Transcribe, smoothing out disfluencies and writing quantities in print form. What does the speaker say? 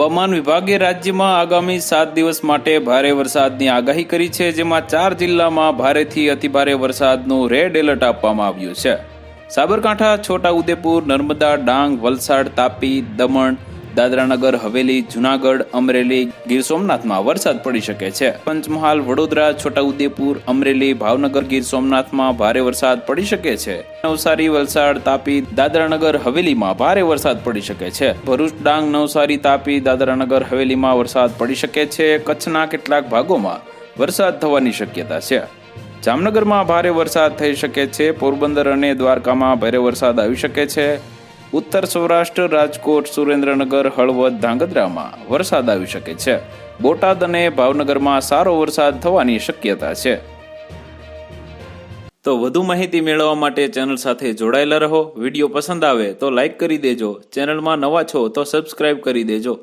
હવામાન વિભાગે રાજ્યમાં આગામી 7 દિવસ માટે ભારે વરસાદની આગાહી કરી છે, જેમાં 4 જિલ્લામાં ભારેથી અતિભારે વરસાદનું રેડ એલર્ટ આપવામાં આવ્યું છે. સાબરકાંઠા, છોટાઉદેપુર, નર્મદા, ડાંગ, વલસાડ, તાપી, દમણ, દાદરાનગર હવેલી, જુનાગઢ, અમરેલી, ગીર સોમનાથમાં વરસાદ પડી શકે છે. પંચમહાલ, વડોદરા, છોટાઉદેપુર, અમરેલી, ભાવનગર, ગીર સોમનાથમાં ભારે વરસાદ પડી શકે છે. નવસારી, વલસાડ, તાપી, દાદરાનગર હવેલીમાં ભારે વરસાદ પડી શકે છે. ભરૂચ, ડાંગ, નવસારી, તાપી, દાદરાનગર હવેલીમાં વરસાદ પડી શકે છે. કચ્છના કેટલાક ભાગોમાં વરસાદ થવાની શક્યતા છે. જામનગરમાં ભારે વરસાદ થઈ શકે છે. પોરબંદર અને દ્વારકામાં ભારે વરસાદ આવી શકે છે. ઉત્તર સૌરાષ્ટ્ર, રાજકોટ, સુરેન્દ્રનગર, હળવદ, ધાંગધ્રામાં વરસાદ આવી શકે છે. બોટાદ અને ભાવનગરમાં સારો વરસાદ થવાની શક્યતા છે. તો વધુ માહિતી મેળવવા માટે ચેનલ સાથે જોડાયેલા રહો. વિડીયો પસંદ આવે તો લાઈક કરી દેજો. ચેનલમાં નવા છો તો સબસ્ક્રાઇબ કરી દેજો.